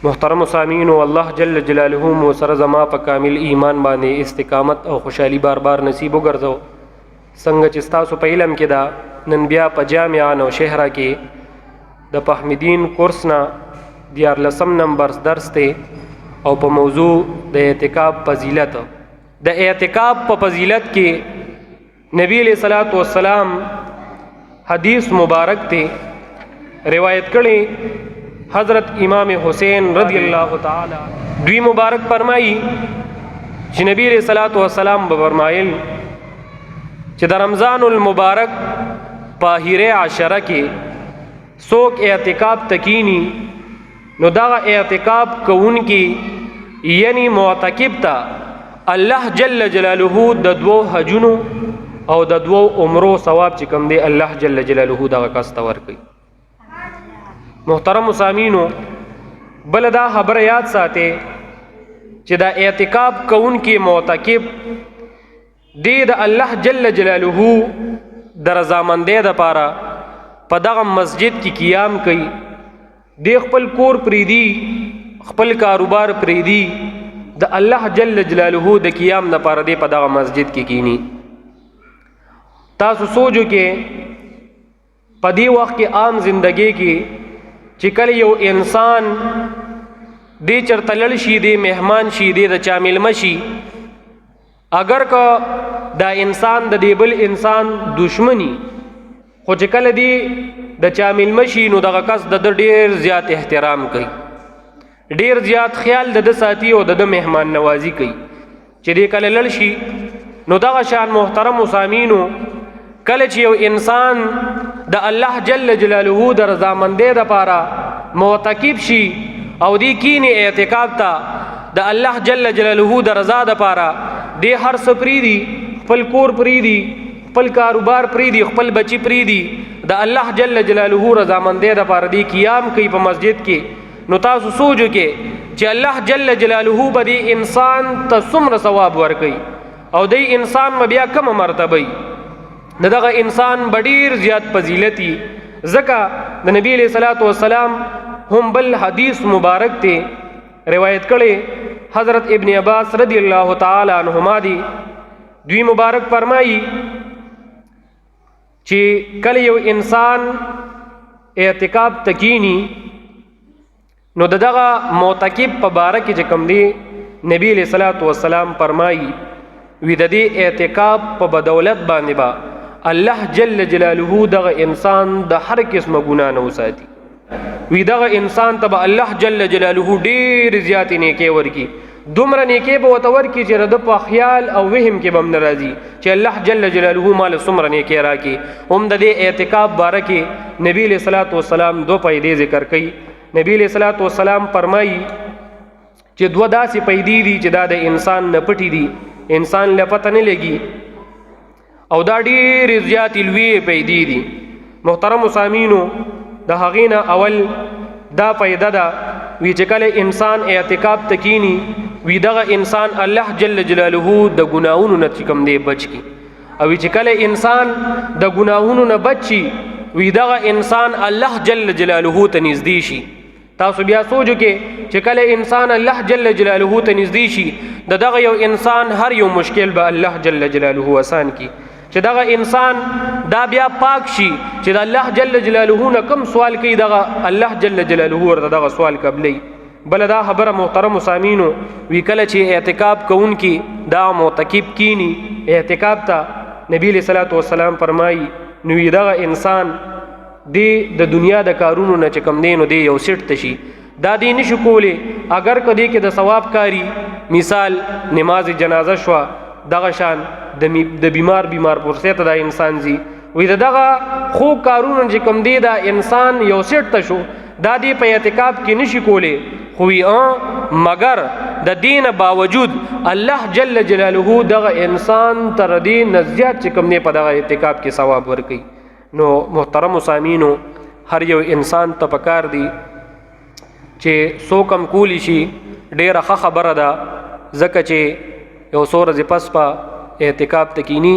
محترم سامعین الله جل جلاله مو سره زما په کامل ایمان باندې استقامت او خوشحالي بار بار نصیب وګرځو. څنګه چې ستاسو په علم کې دا نن بیا په جامعه نو شهره کې د فهمیدین کورس نه 14 نمبر درس ته او په موضوع د اعتکاف فضیلت. د اعتکاف په فضیلت کې نبی علیہ الصلوۃ والسلام حدیث مبارک ته روایت کړي حضرت امام حسین رضی اللہ تعالی دوی مبارک فرمائی چې نبی علیہ الصلوۃ والسلام فرمایل چې د رمضان المبارک په هیره عشره کې څوک اعتکاف تکینی نو دا اعتکاف کوون کې یعنی معتکف تا الله جل جلاله د دوو حجونو او د دوو عمرو ثواب چې کوم دی الله جل جلاله دا کاست ورکي. محترم سامعینو بل دا خبر یاد ساته چې دا اعتکاف کون کې معتکف د الله جل جلاله د رضامندۍ لپاره په دغه مسجد کې قیام کوي. د خپل کور پریدي خپل کاروبار پریدي د الله جل جلاله د قیام لپاره د په دغه مسجد کې کینی. تاسو سوچو کې په دې وخت کې عام زندگی کې چې کله یو انسان دی چرته لړ شي دی مهمان شي دی د چا میلمه شي اگر که دا انسان د دې بل انسان دشمنی خو چې کله دی د چا میلمه شي نو دغه کس د ډیر زیات احترام کوي ډیر زیات خیال د ساتي او د مهمان نوازی کوي چې دی کله لړ شي نو دغه شان محترم سامعینو کله چې یو انسان د الله جل جلاله د رضامندۍ لپاره معتکف شي او دی کینی اعتکاف تا د الله جل جلاله د رضا لپاره دی هر څه پریدي خپل کور پریدي خپل کاروبار پریدي خپل بچی پریدي د الله جل جلاله رضامندۍ لپاره دی قیام کوي په مسجد کې. نو تاسو سوچو کې چې الله جل جلاله به دی انسان ته څومره ثواب ورکوي او دی انسان بیا کومه مرتبه دغه انسان بډیر زیات فضیلتی. ځکه د نبی علیہ الصلوۃ والسلام هم بل حدیث مبارک ته روایت کړي حضرت ابن عباس رضی اللہ تعالی عنہما دی دوی مبارک فرمائی چې کله یو انسان اعتکاف تکینی نو دغه معتکف په باره کې چې کوم دی نبی علیہ الصلوۃ والسلام فرمائی وی د دې اعتکاف په بدولت باندې با الله جل جلاله دغه انسان د هر قسمه ګناه نه وساتي. وی دغه انسان ته الله جل جلاله ډیر زیات نیکی ورکی دومره نیکی به وته ورکی چې د په خیال او وهم کې بم ناراضي چې الله جل جلاله مال څومره نیکی راکی. هم د دې اعتکاف باره کې نبی علیہ الصلوۃ والسلام دو پیدې ذکر کړي. نبی علیہ الصلوۃ والسلام فرمایي چې دوه داسې پیدې دي چې دا د انسان نه پټي دي انسان له پته نه لګي او دا ډیر زیات لوی پیدې دي. محترم سامعینو د هغې نه اول دا پیدا ده وی چې کله انسان اعتکاف تکینی وی دغه انسان الله جل جلاله د ګناهونو نه کوم دی بچ کی او چې کله انسان د ګناهونو نه بچي وی دغه انسان الله جل جلاله ته نږدې شي. تاسو بیا سوچو کې چې کله انسان الله جل جلاله ته نږدې شي دغه یو انسان هر یو مشکل به الله جل جلاله آسان کی چې دغه انسان دا بیا پاک شي چې د الله جل جلاله نه کوم سوال کوي دغه الله جل جلاله ورته دغه سوال قبلي. بل دا خبره محترم سامعینو وی کله چې اعتکاف کوون کې دا معتکف کینی اعتکاف ته نبی علیہ الصلوۃ والسلام فرمایي نو دغه انسان د دنیا د کارونو نه چې کم دی نو دی یو سیټ تشي دا دی نشو کولی اگر کدی کې د ثواب کاری مثال نماز جنازه شو دغه شان د بیمار پرسه ته دا انسان زی وی دغه خو کارونه چې کم دی دا انسان یو سیټ تشو دا دی په اعتکاف کې نشي کولی خو مگر د دین باوجود الله جل جلاله دغه انسان تر دې نزیات چې کم دی په دغه اعتکاف کې ثواب ورکي. نو محترم سامعینو هر یو انسان ته پکار دی چې سو کم کولی شي ډیره ښه خبره ده ځکه چې یو څو ورځې پس په اعتکاف تکینی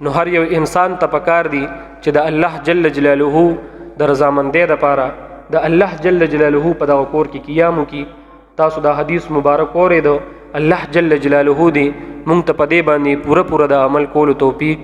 نو هر یو انسان ته پکار دی چې د الله جل جلاله د رضامندۍ لپاره د الله جل جلاله په دغه کور کې قیام وکړي. تاسو دا حدیث مبارک اورېدو. الله جل جلاله دې مونږ ته په دې باندې پوره د عمل کولو توفیق